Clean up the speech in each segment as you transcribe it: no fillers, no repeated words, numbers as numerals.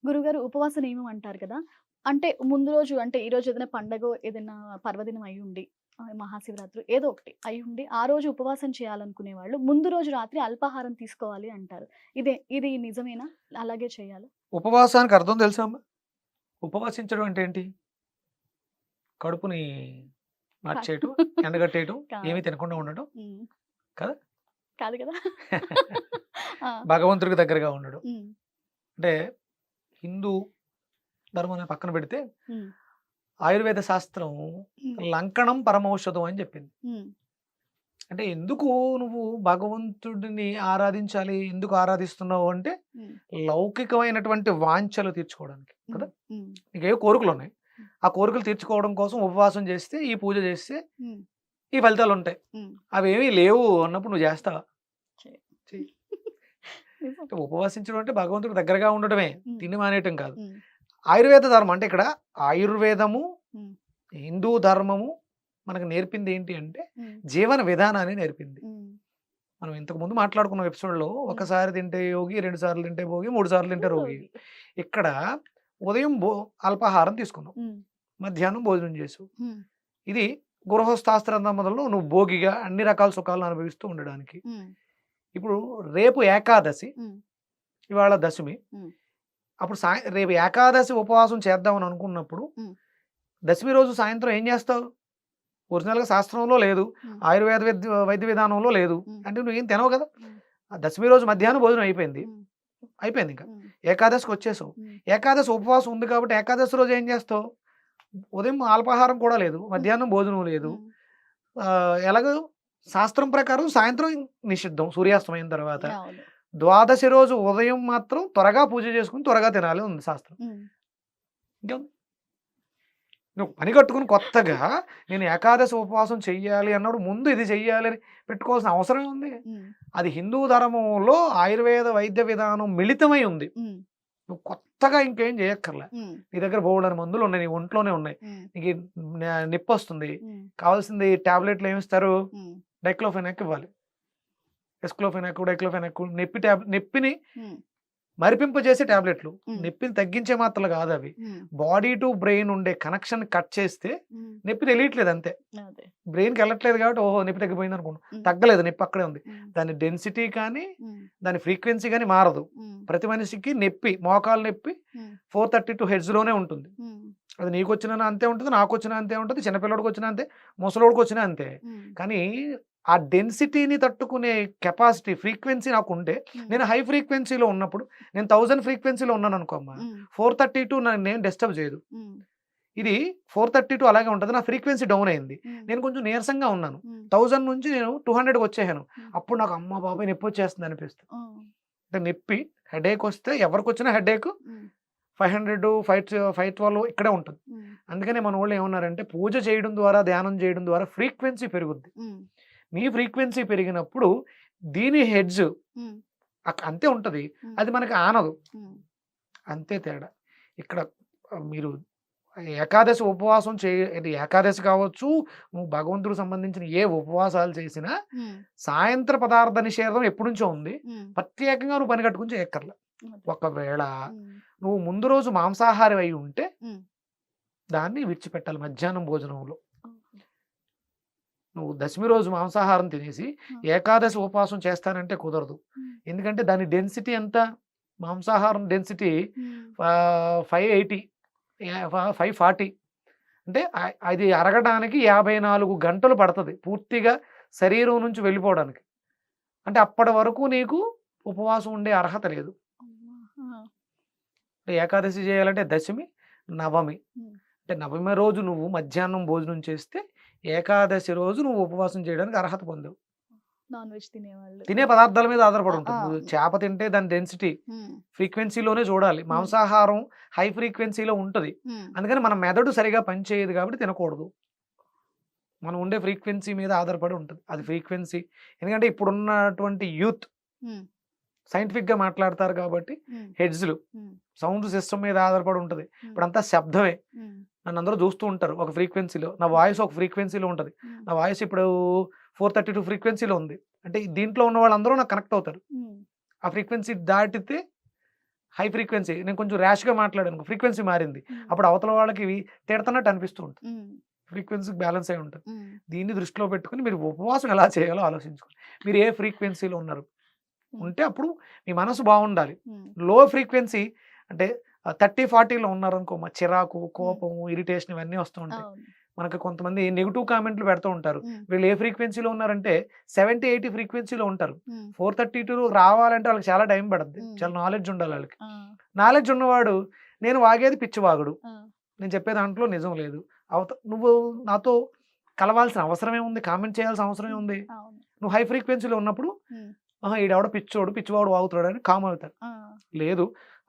గురుగారు ఉపవాస నియమం అంటారు కదా! అంటే ముందు రోజు అంటే ఈరోజు ఏదైనా పండగో, ఏదైనా పర్వదినం అయ్యుండి మహాశివరాత్రి ఏదో ఒకటి అయ్యుండి, ఆ రోజు ఉపవాసం చేయాలనుకునే వాళ్ళు ముందు రోజు రాత్రి అల్పాహారం తీసుకోవాలి అంటారు. ఇది నిజమేనా? అలాగే చేయాలా? ఉపవాసానికి అర్థం తెలుసా అమ్మా? ఉపవాసించడం అంటే ఏంటి? కడుపుని కాదు. మార్చేయటం, ఎండగట్టేయటం, ఏమీ కాదు. తినకుండా ఉండటం హ్మ్. కదా! కాదు కదా! ఆ! భగవంతుడికి దగ్గరగా ఉండడం. హ్మ్. అంటే హిందూ ధర్మాన్ని పక్కన పెడితే హ్మ్. ఆయుర్వేద శాస్త్రం హ్మ్. లంకణం పరమౌషధం అని చెప్పింది. హ్మ్. అంటే ఎందుకు నువ్వు భగవంతుడిని ఆరాధించాలి? ఎందుకు ఆరాధిస్తున్నావు అంటే హ్మ్. లౌకికమైనటువంటి వాంఛలు తీర్చుకోవడానికి హ్మ్. కదా! హ్మ్. నీకేవో కోరికలున్నాయి. హ్మ్. ఆ కోరికలు తీర్చుకోవడం కోసం ఉపవాసం చేస్తే, ఈ పూజ చేస్తే హ్మ్. ఈ ఫలితాలుంటాయి. హ్మ్. అవేమీ లేవు అన్నప్పుడు నువ్వు చేస్తావా? చెయ్ చెయ్యి. నిజం. అంటే ఉపవాసించడం అంటే భగవంతుడికి దగ్గరగా ఉండడమే. హ్మ్. తిండి మానేయటం కాదు. హ్మ్. ఆయుర్వేద ధర్మం అంటే ఇక్కడ ఆయుర్వేదము, హ్మ్. హిందూ ధర్మము మనకు నేర్పింది ఏంటి అంటే హ్మ్. జీవన విధానాన్ని నేర్పింది. హ్మ్. మనం ఇంతకుముందు మాట్లాడుకున్న ఎపిసోడ్‌లో హ్మ్. ఒకసారి తింటే యోగి, 2 సార్లు తింటే భోగి, 3 సార్లు తింటే రోగి. రోగి. ఇక్కడ ఉదయం అల్పాహారం తీసుకున్నావు. హ్మ్. మధ్యాహ్నం భోజనం చేసావు. హ్మ్. ఇది గృహస్థాశ్రమంలో నువ్వు భోగిగా అన్ని రకాల సుఖాలను అనుభవిస్తూ ఉండడానికి. హ్మ్. ఇప్పుడు రేపు ఏకాదశి, హ్మ్. ఇవాళ దశమి. హ్మ్. అప్పుడు రేపు ఏకాదశి ఉపవాసం చేద్దామని అనుకున్నప్పుడు, హ్మ్. దశమి రోజు సాయంత్రం ఏం జేస్తావు? ఒరిజినల్‌గా శాస్త్రంలో లేదు. హ్మ్. ఆయుర్వేద వైద్య విధానంలో లేదు. హ్మ్. అంటే నువ్వేం తినవు గదా! హ్మ్. ఆ దశమి రోజు మధ్యాహ్నం భోజనం అయిపోయింది. హ్మ్. అయిపోయిందింక. హ్మ్. ఏకాదశికొచ్చేసావు. హ్మ్. ఏకాదశి ఉపవాసం ఉంది కాబట్టి ఏకాదశి రోజు ఏం జేస్తావు? ఉదయం అల్పాహారం కూడా లేదు. హ్మ్. మధ్యాహ్నం భోజనం లేదు. హ్మ్. ఎలాగో శాస్త్రం ప్రకారం సాయంత్రం నిషిద్ధం సూర్యాస్తమయం తర్వాత. అవును. ద్వాదశి రోజు ఉదయం మాత్రం త్వరగా పూజ చేసుకొని త్వరగా తినాలి ఉంది శాస్త్రం. హ్మ్. ఇంకేముంది? నువ్వు పని కట్టుకొని కొత్తగా నేను ఏకాదశి ఉపవాసం చెయ్యాలి అన్నప్పుడు ముందు ఇది చెయ్యాలి అని పెట్టుకోవాల్సిన అవసరం ఏముంది? హ్మ్. అది హిందూ ధర్మంలో ఆయుర్వేద వైద్య విధానం మిళితమై ఉంది. హ్మ్. నువ్వు కొత్తగా ఇంకేం చేయక్కర్లే. హ్మ్. నీ దగ్గర బోలెడన్ని మందులున్నాయి. నీ ఒంట్లోనే ఉన్నాయి. హ్మ్. నీకు నొప్పొస్తుంది. హ్మ్. కావాల్సింది టాబ్లెట్‌లు ఏమిస్తారు? హ్మ్. డైక్లోఫెనాక్ ఇవ్వాలి. ఎస్క్లోఫెనాక్, డైక్లోఫెనాక్ నొప్పిని హ్మ్. మరిపింపజేసే టాబ్లెట్‌లు. హ్మ్. నొప్పిని తగ్గించే మాత్రలు గాదవి. హ్మ్. బాడీ టు బ్రెయిన్ ఉండే కనెక్షన్ కట్ చేస్తే హ్మ్. నొప్పి తెలియట్లేదు అంతే. అదే. బ్రెయిన్‌కెళ్ళట్లేదు కాబట్టి ఓహో! నొప్పి తగ్గిపోయిందనుకున్నాం. హ్మ్. తగ్గలేదు నొప్పి అక్కడే ఉంది. హ్మ్. దాని డెన్సిటీ కానీ, హ్మ్. దాని ఫ్రీక్వెన్సీ గాని మారదు. హ్మ్. ప్రతి మనిషికి నొప్పి, మోకాలు నొప్పి హ్మ్. 432 హెర్ట్జ్‌లోనే ఉంటుంది. హ్మ్. అది నీకొచ్చినా అంతే ఉంటది, నాకొచ్చినా అంతే ఉంటది, చిన్న పిల్లోడికొచ్చినా అంతే, ముసలోడికొచ్చినా అంతే. హ్మ్. కానీ ఆ డెన్సిటీని తట్టుకునే కెపాసిటీ, ఫ్రీక్వెన్సీ నాకుంటే హ్మ్. నేను హై ఫ్రీక్వెన్సీలో ఉన్నప్పుడు నేను 1000 ఫ్రీక్వెన్సీలో ఉన్నాననుకో అమ్మ, హ్మ్. 432 నన్నేం డిస్టర్బ్ చేయదు. హ్మ్. ఇది 432 అలాగే ఉంటది. నా ఫ్రీక్వెన్సీ డౌన్ అయింది. హ్మ్. నేను కొంచెం నీరసంగా ఉన్నాను. హ్మ్. 1000 నుంచి నేను 200కి వచ్చేసాను. హ్మ్. అప్పుడు నాకు అమ్మ బాబోయ్! నొప్పొచ్చేస్తుంది అనిపిస్తుంది. ఆ! అంటే నొప్పి హెడేక్ వస్తే ఎవరికొచ్చినా హెడేక్ హ్మ్. 500, 512 ఇక్కడే ఉంటది. హ్మ్. అందుకనే మనోళ్ళు ఏమన్నారంటే పూజ చేయడం ద్వారా, ధ్యానం చేయడం ద్వారా ఫ్రీక్వెన్సీ పెరుగుద్ది. హ్మ్. నీ ఫ్రీక్వెన్సీ పెరిగినప్పుడు దీని హెడ్జ్ హ్మ్. అంతే ఉంటది. హ్మ్. అది మనకి ఆనదు. హ్మ్. అంతే తేడా. ఇక్కడ మీరు ఏకాదశి ఉపవాసం ఇది ఏకాదశి కావచ్చు, నువ్వు భగవంతుడికి సంబంధించిన ఏ ఉపవాసాలు చేసినా, హ్మ్. సాయంత్ర పదార్థ నిషేధం ఎప్పటినుంచో ఉంది. హ్మ్. ప్రత్యేకంగా నువ్వు పని కట్టుకొని చేయక్కర్ల. అదే. ఒకవేళ హ్మ్. నువ్వు ముందు రోజు మాంసాహారివై ఉంటే, హ్మ్. దాన్ని విడిచిపెట్టాలి మధ్యాహ్నం భోజనంలో. ఓహో! నువ్వు దశమి రోజు మాంసాహారం తినేసి, ఆ! ఏకాదశి ఉపవాసం చేస్తానంటే కుదరదు. హ్మ్. ఎందుకంటే దాని డెన్సిటీ ఎంత? మాంసాహారం డెన్సిటీ హ్మ్. 580 540 అంటే అది అరగడానికి 54 గంటలు పడతది. పూర్తిగా శరీరం నుంచి వెళ్ళిపోవడానికి. అంటే అప్పటి వరకు నీకు ఉపవాసం ఉండే అర్హత లేదు. అమ్మా! ఆ! అంటే ఏకాదశి చేయాలంటే దశమి, నవమి. హ్మ్. అంటే నవమి రోజు నువ్వు మధ్యాహ్నం భోజనం చేస్తే, ఏకాదశి రోజు నువ్వు ఉపవాసం చేయడానికి అర్హత పొందావు. నాన్ వెజ్ తినేవాళ్ళు. తినే పదార్థాల మీద ఆధారపడి ఆ! ఉంటది. ఆ! నువ్వు చేప తింటే దాని డెన్సిటీ హ్మ్. ఫ్రీక్వెన్సీలోనే చూడాలి. హ్మ్. మాంసాహారం హై ఫ్రీక్వెన్సీలో ఉంటది. హ్మ్. అందుకని మన మెదడు సరిగ్గా పనిచేయదు కాబట్టి తినకూడదు. మనం ఉండే ఫ్రీక్వెన్సీ మీద ఆధారపడి ఉంటది. అది ఫ్రీక్వెన్సీ ఎందుకంటే ఇప్పుడున్నటువంటి యూత్ హ్మ్. సైంటిఫిక్‌గా మాట్లాడతారు కాబట్టి హ్మ్. హెడ్స్‌లు హ్మ్. సౌండ్ సిస్టమ్ మీద ఆధారపడి ఉంటది. హ్మ్. ఇప్పుడంతా శబ్దమే. హ్మ్. నన్నందరూ చూస్తూ ఉంటారు ఒక ఫ్రీక్వెన్సీలో. నా హ్మ్. వాయిస్ ఒక ఫ్రీక్వెన్సీలో ఉంటది. హ్మ్. నా వాయిస్ ఇప్పుడు 432 ఫ్రీక్వెన్సీలో ఉంది. అంటే దీంట్లో ఉన్న వాళ్ళందరూ నాకు కనెక్ట్ అవుతారు. హ్మ్. ఆ ఫ్రీక్వెన్సీ దాటితే హై ఫ్రీక్వెన్సీ, నేను కొంచెం ర్యాష్గా మాట్లాడాను, ఫ్రీక్వెన్సీ మారింది, అప్పుడు అవతల వాళ్ళకి తిడుతున్నట్టు అనిపిస్తూ ఉంటుంది, ఫ్రీక్వెన్సీకి బ్యాలెన్స్ అయి ఉంటుంది. దీన్ని దృష్టిలో పెట్టుకుని మీరు ఉపవాసం ఎలా చేయాలో ఆలోచించుకోండి. మీరు ఏ ఫ్రీక్వెన్సీలో ఉన్నారు ఉంటే అప్పుడు మీ మనసు బాగుండాలి. లో ఫ్రీక్వెన్సీ అంటే 30-40లో ఉన్నారనుకో, మా చిరాకు, కోపము, ఇరిటేషన్ ఇవన్నీ వస్తూ ఉంటాయి. మనకు కొంతమంది నెగిటివ్ కామెంట్లు పెడుతూ ఉంటారు, వీళ్ళు ఏ ఫ్రీక్వెన్సీలో ఉన్నారంటే 70-80 ఫ్రీక్వెన్సీలో ఉంటారు. 432 రావాలంటే వాళ్ళకి చాలా టైం పడుతుంది, చాలా నాలెడ్జ్ ఉండాలి వాళ్ళకి. నాలెడ్జ్ ఉన్నవాడు నేను వాగేది పిచ్చివాగుడు, నేను చెప్పే దాంట్లో నిజం లేదు, నువ్వు నాతో కలవాల్సిన అవసరమే ఉంది, కామెంట్ చేయాల్సిన అవసరమే ఉంది. నువ్వు హై ఫ్రీక్వెన్సీలో ఉన్నప్పుడు ఈడెవడ పిచ్చివాడు వాగుతాడు అని కామ్ అవుతాడు. లేదు,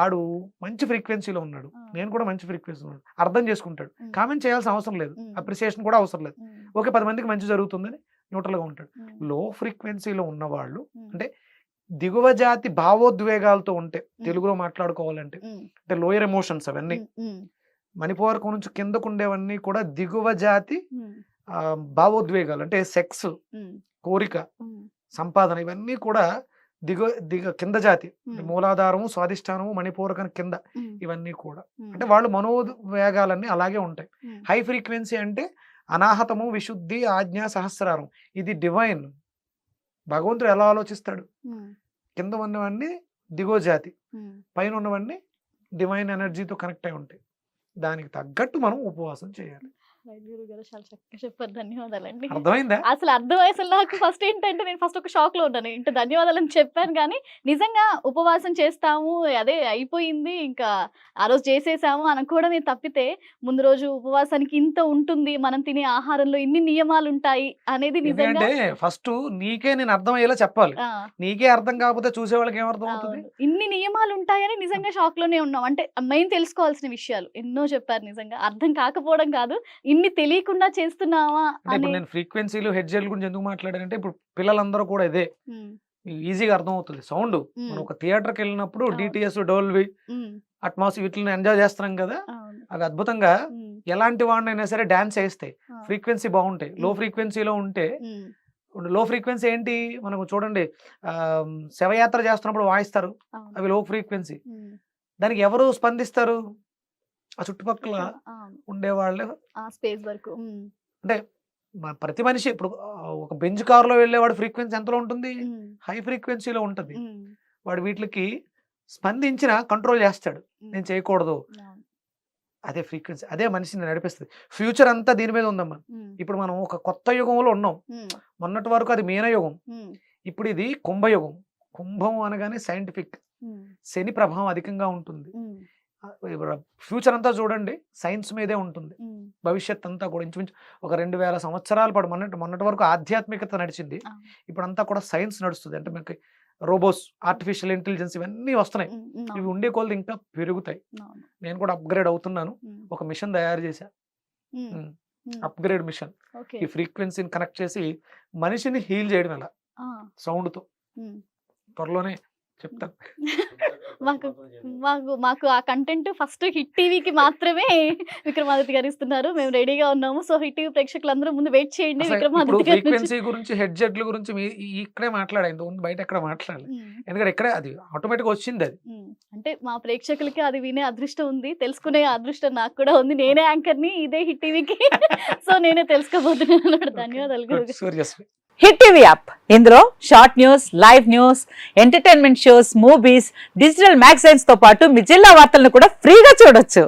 ఆడు మంచి ఫ్రీక్వెన్సీలో ఉన్నాడు, నేను కూడా మంచి ఫ్రీక్వెన్సీలో ఉన్నాడు, అర్థం చేసుకుంటాడు, కామెంట్ చేయాల్సిన అవసరం లేదు, అప్రిసియేషన్ కూడా అవసరం లేదు, ఓకే 10 మందికి మంచి జరుగుతుందని న్యూట్రల్గా ఉంటాడు. లో ఫ్రీక్వెన్సీలో ఉన్నవాళ్ళు అంటే దిగువ జాతి భావోద్వేగాలతో ఉంటే, తెలుగులో మాట్లాడుకోవాలంటే అంటే లోయర్ ఎమోషన్స్ అవన్నీ, మణిపూరకం నుంచి కిందకు ఉండేవన్నీ కూడా దిగువ జాతి భావోద్వేగాలు, అంటే సెక్స్, కోరిక, సంపాదన, ఇవన్నీ కూడా కింద జాతి, మూలాధారము, స్వాధిష్టానము, మణిపూరకం కింద, ఇవన్నీ కూడా అంటే వాళ్ళు మనోవేగాలన్నీ అలాగే ఉంటాయి. హై ఫ్రీక్వెన్సీ అంటే అనాహతము, విశుద్ధి, ఆజ్ఞ, సహస్రారం, ఇది డివైన్. భగవంతుడు ఎలా ఆలోచిస్తాడు, కింద ఉన్నవన్నీ దిగువ జాతి, పైన ఉన్నవన్నీ డివైన్ ఎనర్జీతో కనెక్ట్ అయి ఉంటాయి. దానికి తగ్గట్టు మనం ఉపవాసం చేయాలి. గురుగారు చాలా చక్కగా చెప్పారు, ధన్యవాదాలండి. అర్థమైందా? అసలు అర్థమయ్యేసలు నాకు ఫస్ట్ ఏంటంటే నేను ఫస్ట్ ఒక షాక్ లో ఉన్నాను, ఇంత ధన్యవాదాలని చెప్పాను కానీ నిజంగా ఉపవాసం చేస్తాము అదే అయిపోయింది ఇంకా ఆ రోజు చేసేసాము అనుకోవడమే తప్పితే ముందు రోజు ఉపవాసానికి ఇంత ఉంటుంది, మనం తినే ఆహారంలో ఇన్ని నియమాలు ఉంటాయి అనేది నిజంగా ఫస్ట్ నీకే నేను అర్థమయ్యేలా చెప్పాలి, నీకే అర్థం కాకపోతే చూసే వాళ్ళకి ఏమర్థం అవుతుంది. ఇన్ని నియమాలు ఉంటాయని నిజంగా షాక్ లోనే ఉన్నాం. అంటే మెయిన్ తెలుసుకోవాల్సిన విషయాలు ఎన్నో చెప్పారు, నిజంగా అర్థం కాకపోవడం కాదు, ఇన్ని తెలియకుండా చేస్తున్నావా అని. నేను ఫ్రీక్వెన్సీలు హెడ్జెల్ గురించి ఎందుకు మాట్లాడానంటే ఇప్పుడు పిల్లలందరూ కూడా ఇదే ఈజీగా అర్థం అవుతుంది. సౌండ్ మనం ఒక థియేటర్కి వెళ్ళినప్పుడు డిటిఎస్, డోల్బీ, అట్మాస్ వీటిని ఎంజాయ్ చేస్తున్నాం కదా, అవి అద్భుతంగా ఎలాంటి వాడినైనా సరే డాన్స్ చేస్తాయి, ఫ్రీక్వెన్సీ బాగుంటాయి. లో ఫ్రీక్వెన్సీలో ఉంటే, లో ఫ్రీక్వెన్సీ ఏంటి మనకు చూడండి, శవయాత్ర చేస్తున్నప్పుడు వాయిస్తారు, అవి లో ఫ్రీక్వెన్సీ. దానికి ఎవరు స్పందిస్తారు, ఆ చుట్టుపక్కల ఉండేవాళ్ళు, స్పేస్ వరకు. అంటే ప్రతి మనిషి ఇప్పుడు ఒక బెంచ్ కారులో వెళ్ళేవాడు ఫ్రీక్వెన్సీ ఎంతలో ఉంటుంది, హై ఫ్రీక్వెన్సీలో ఉంటుంది. వాడు వీటికి స్పందించిన కంట్రోల్ చేస్తాడు, నేను చేయకూడదు, అదే ఫ్రీక్వెన్సీ, అదే మనిషిని నడిపిస్తుంది. ఫ్యూచర్ అంతా దీని మీద ఉందమ్మా. ఇప్పుడు మనం ఒక కొత్త యుగంలో ఉన్నాం, మొన్నటి వరకు అది మీనయుగం, ఇప్పుడు ఇది కుంభయుగం. కుంభం అనగానే సైంటిఫిక్, శని ప్రభావం అధికంగా ఉంటుంది. ఫ్యూచర్ అంతా చూడండి సైన్స్ మీదే ఉంటుంది, భవిష్యత్ అంతా కూడా ఇంచుమించు ఒక 2000 సంవత్సరాల పాటు, మొన్నటి వరకు ఆధ్యాత్మికత నడిచింది, ఇప్పుడు అంతా కూడా సైన్స్ నడుస్తుంది. అంటే మనకి రోబోస్, ఆర్టిఫిషియల్ ఇంటెలిజెన్స్ ఇవన్నీ వస్తున్నాయి, ఇవి ఉండే కొలది ఇంకా పెరుగుతాయి. నేను కూడా అప్గ్రేడ్ అవుతున్నాను, ఒక మిషన్ తయారు చేశా, అప్గ్రేడ్ మిషన్. ఈ ఫ్రీక్వెన్సీని కనెక్ట్ చేసి మనిషిని హీల్ చేయడం ఎలా సౌండ్తో, త్వరలోనే చెప్తాను. మాకు ఆ కంటెంట్ ఫస్ట్ హిట్ టీవీకి మాత్రమే విక్రమాదిత్య గారు ఇస్తున్నారు, మేము రెడీగా ఉన్నాము. సో హిట్ టీవీ ప్రేక్షకులందరూ ముందు వెయిట్ చేయండి. విక్రమాదిత్య ఫ్రీక్వెన్సీ గురించి, హెడ్జెట్ల గురించి ఇక్కడే మాట్లాడేది, బయట ఎక్కడ మాట్లాడాలి, ఎందుకంటే ఇక్కడే అది ఆటోమేటిక్ వచ్చింది. అది అంటే మా ప్రేక్షకులకి అది వినే అదృష్టం ఉంది, తెలుసుకునే అదృష్టం నాకు కూడా ఉంది. నేనే యాంకర్ని ఇదే హిట్ టీవీకి, సో నేనే తెలుసుకోబోతున్నాను. ధన్యవాదాలు. హిట్ టీవీ యాప్, ఇందులో short news, live news, entertainment shows, movies, digital magazines తో పాటు మీ జిల్లా వార్తలను కూడా ఫ్రీగా చూడొచ్చు.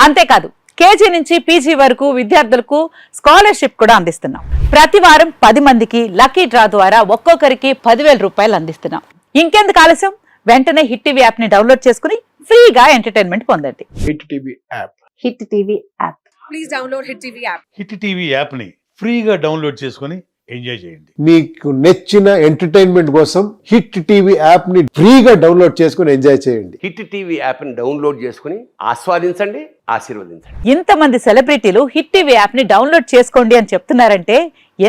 అంతేకాదు కేజీ నుంచి పీజీ వరకు విద్యార్థులకు స్కాలర్షిప్ కూడా అందిస్తున్నాం. ప్రతి వారం 10 మందికి లక్కీ డ్రా ద్వారా ఒక్కొక్కరికి 10,000 రూపాయలు అందిస్తున్నాం. ఇంకెందుకు ఆలస్యం, వెంటనే హిట్ టీవీ యాప్ ని డౌన్లోడ్ చేసుకుని ఫ్రీగా ఎంటర్టైన్మెంట్ పొందండి. Hit TV app, hit TV app, please download hit TV app. Hit TV app ని ఫ్రీగా డౌన్లోడ్ చేసుకుని ఎంజాయ్ చేయండి. మీకు నచ్చిన ఎంటర్టైన్మెంట్ కోసం హిట్ టీవీ యాప్ ని ఫ్రీగా డౌన్లోడ్ చేసుకుని ఎంజాయ్ చేయండి. హిట్ టీవీ యాప్ ని డౌన్లోడ్ చేసుకుని ఆస్వాదించండి, ఆశీర్వదించండి. ఇంతమంది సెలబ్రిటీలు హిట్ టీవీ యాప్ ని డౌన్లోడ్ చేసుకోండి అని చెప్తున్నారంటే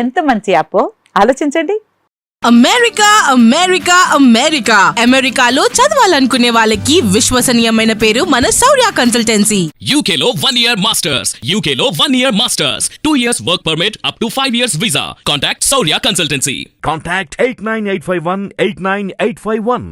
ఎంత మంచి యాప్ ఆలోచించండి. అమెరికా అమెరికా అమెరికా అమెరికాలో చదవాలనుకునే వాళ్ళకి విశ్వసనీయమైన పేరు మన శౌర్య కన్సల్టెన్సీ. UK లో 1 year masters, UK లో 1 year masters, 2 years work permit up to 5 years visa. Contact Saurya Consultancy. Contact 89851 89851.